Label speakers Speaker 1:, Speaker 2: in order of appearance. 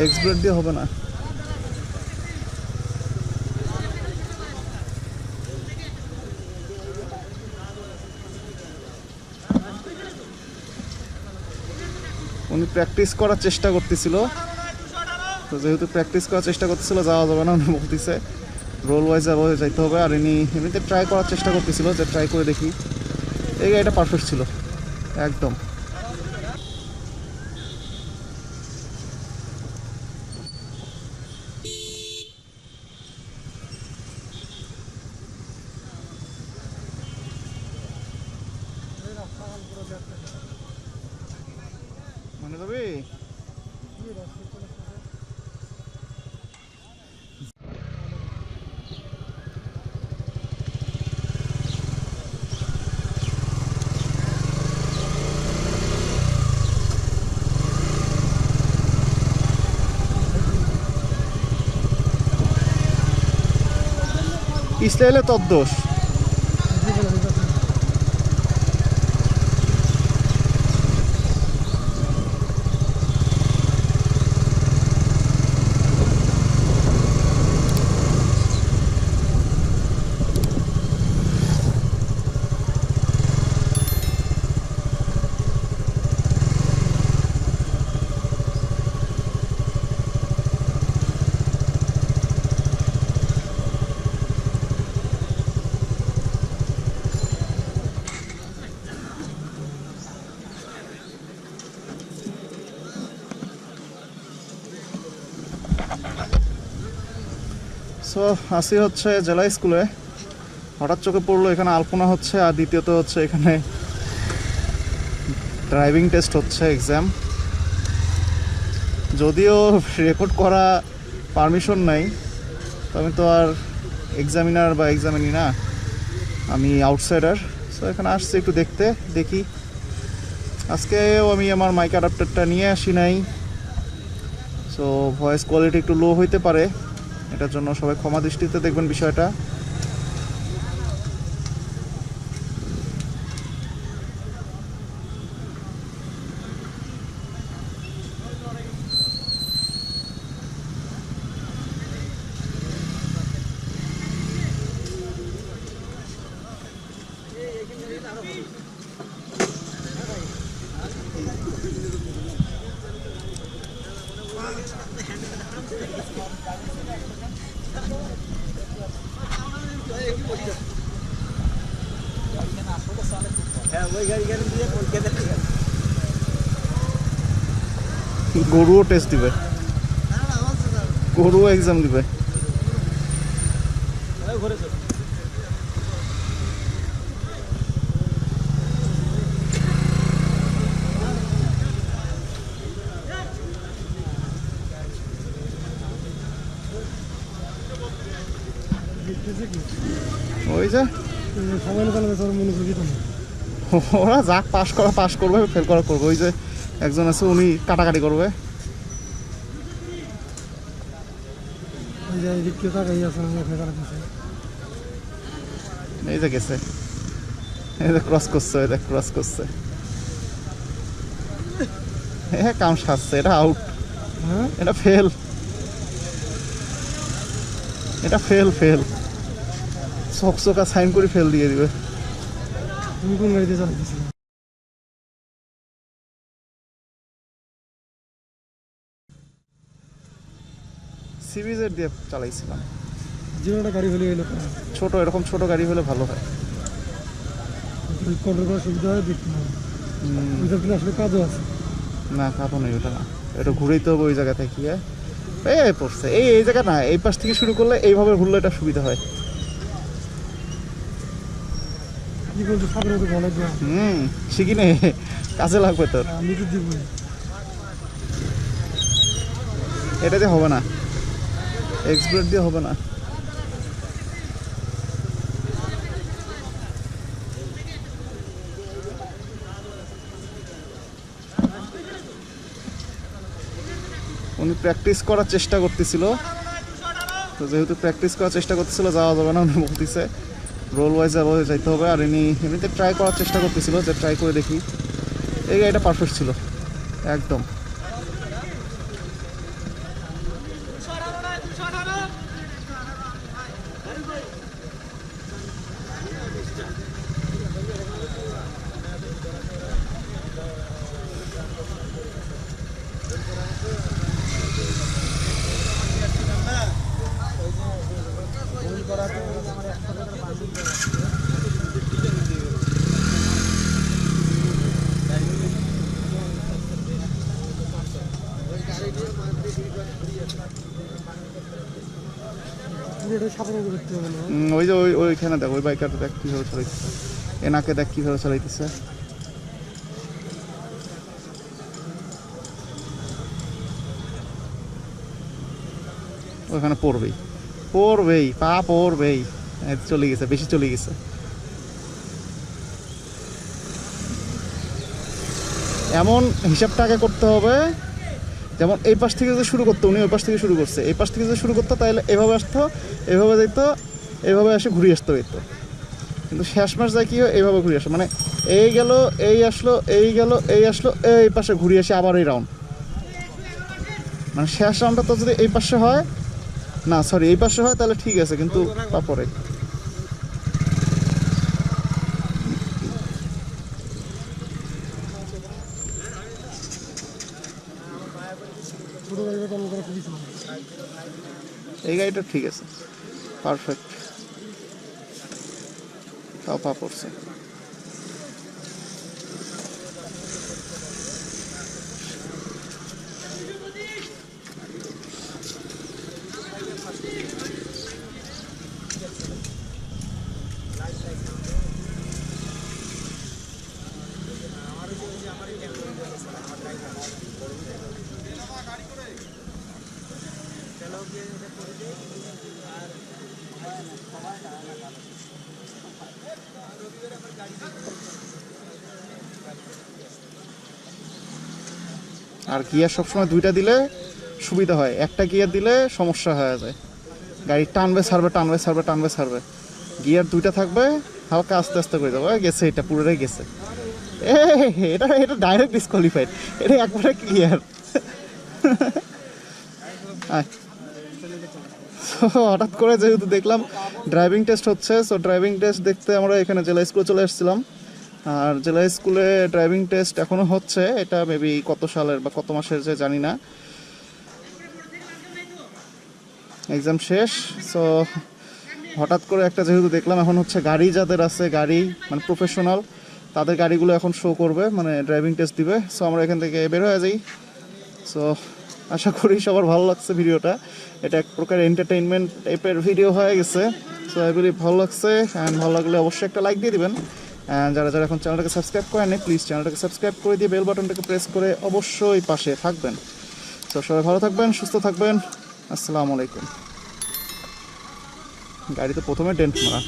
Speaker 1: এক্সব্রেড দিয়ে হবে না। উনি প্র্যাকটিস করার চেষ্টা করতেছিল, তো যেহেতু প্র্যাকটিস করার চেষ্টা করতেছিল যাওয়া যাবে না, উনি বলতেছে রোল ওয়াইজ যাইতে হবে। আর এমনিতে ট্রাই করার চেষ্টা করতেছিল যে ট্রাই করে দেখি। এই গাড়িটা পারফেক্ট ছিল একদম। মনে যাবে পিছলে এলে তোর দোষ। সো আসি হচ্ছে জেলা স্কুলে, হঠাৎ চোখে পড়লো এখানে আলপনা হচ্ছে, আর দ্বিতীয়ত হচ্ছে এখানে ড্রাইভিং টেস্ট হচ্ছে, এক্সাম। যদিও রেকর্ড করা পারমিশন নাই, তো আমি তো আর এক্সামিনার বা এক্সামিনি না, আমি আউটসাইডার। সো এখানে আসছি একটু দেখতে, দেখি। আজকেও আমি আমার মাইক অ্যাডাপ্টারটা নিয়ে আসি নাই, সো ভয়েস কোয়ালিটি একটু লো হইতে পারে, এটার জন্য সবাই ক্ষমা দৃষ্টিতে দেখবেন বিষয়টা। গরুও টেস্ট দিবে, গরুও এক্সাম দিবে। ওই যে ওরা যাক পাস করা পাস করবে, ফেল করা করবে। ওই যে একজন আছে উনি কাটাকাটি করবে। এই যে গেছে, এই যে ক্রস করছে, এই যে ক্রস করছে, হ্যাঁ কাম সাজছে। এটা আউট, এটা ফেল, এটা ফেল ফেল। চকচকা সাইন করে ফেল দিয়ে দিবে। তুমি কোন গাড়িতে চালাইতেছিলে? সিবিজেড দিয়ে চালাইছিলাম। যেটা গাড়ি হলে এলো ছোট, এরকম ছোট গাড়ি হলে ভালো হয়, কন্ট্রোল করার সুবিধা হয়। দেখতে হবে আসলে কাজও আছে না, কাজও নেই ওটা না, এটা ঘুরেই তো হবে ওই জায়গা থেকে। এই পড়ছে এই জায়গা না, এই পাশ থেকে শুরু করলে এইভাবে ঘুরলে এটা সুবিধা হয়। শিখি নে, কাজে লাগবে তোর। এটা দিয়ে হবে না, এক্সব্রেড দিয়ে হবে না। উনি প্র্যাকটিস করার চেষ্টা করতেছিল, তো যেহেতু প্র্যাকটিস করার চেষ্টা করতেছিল যাওয়া যাবে না, উনি বলতেছে রোল ওয়াইজ যাইতে হবে। আর এমনিতে ট্রাই করার চেষ্টা করতেছিল যে ট্রাই করে দেখি। এই গাড়িটা পারফেক্ট ছিল একদম। ওই যে ওইখানে দেখ, ওই বাইকারটা দেখ কীভাবে চালাইতেছে, এনাকে দেখ কীভাবে চালাইতেছে। ওইখানে পড়বেই পড়বেই পা পড়বেই, চলে গেছে, বেশি চলে গেছে। এমন হিসাবটা আগে করতে হবে, যেমন এই পাশ থেকে যদি শুরু করতো, উনি ওই পাশ থেকে শুরু করছে, এই পাশ থেকে যদি শুরু করতো তাহলে এভাবে আসতো, এভাবে যেত, এভাবে এসে ঘুরে আসতে হইতো। কিন্তু শেষ মাস যায় কি হয়, এইভাবে ঘুরে আসে, মানে এই গেল, এই আসলো, এই গেল, এই আসলো, এই পাশে ঘুরে আসে আবার এই রাউন্ড। মানে শেষ রাউন্ডটা তো যদি এই পাশে হয়, না সরি এই পাশে হয় তাহলে ঠিক আছে, কিন্তু তারপরে এই গাড়িটা ঠিক আছে, পারফেক্ট, তাও পা পড়ছে। আর গিয়ার সবসময় দুইটা দিলে সুবিধা হয়, একটা গিয়ার দিলে সমস্যা হয়ে যায়, গাড়ি টানবে ছাড়বে, টানবে ছাড়বে, টানবে ছাড়বে। গিয়ার দুইটা থাকবে, হালকা আস্তে আস্তে করে দেবো, গেছে, এটা পুরোটাই গেছে। এটা এটা ডাইরেক্ট ডিসকোয়ালিফাইড, এটা একবারে ক্লিয়ার। হঠাৎ করে যেহেতু দেখলাম ড্রাইভিং টেস্ট হচ্ছে, সো ড্রাইভিং টেস্ট দেখতে আমরা এখানে জেলা স্কুলে চলে এসেছিলাম। আর জেলা স্কুলে ড্রাইভিং টেস্ট এখনও হচ্ছে, এটা মেবি কত সালের বা কত মাসের যে জানি না, এক্সাম শেষ। সো হঠাৎ করে একটা যেহেতু দেখলাম, এখন হচ্ছে গাড়ি যাদের আছে, গাড়ি মানে প্রফেশনাল, তাদের গাড়িগুলো এখন শো করবে, মানে ড্রাইভিং টেস্ট দিবে। সো আমরা এখান থেকে বের হয়ে যাই। সো আশা করি সবার ভালো লাগছে ভিডিওটা, এটা এক প্রকার এন্টারটেইনমেন্ট টাইপের ভিডিও হয়ে গেছে। সো এগুলি ভালো লাগছে, অ্যান্ড ভালো লাগলে অবশ্যই একটা লাইক দিয়ে দিবেন। অ্যান্ড যারা যারা এখন চ্যানেলটাকে সাবস্ক্রাইব করেননি, প্লিজ চ্যানেলটাকে সাবস্ক্রাইব করে দিয়ে বেল বাটনটাকে প্রেস করে অবশ্যই পাশে থাকবেন। সো সবাই ভালো থাকবেন, সুস্থ থাকবেন, আসসালামু আলাইকুম। গাড়িতে প্রথমে ডেন্ট মারা।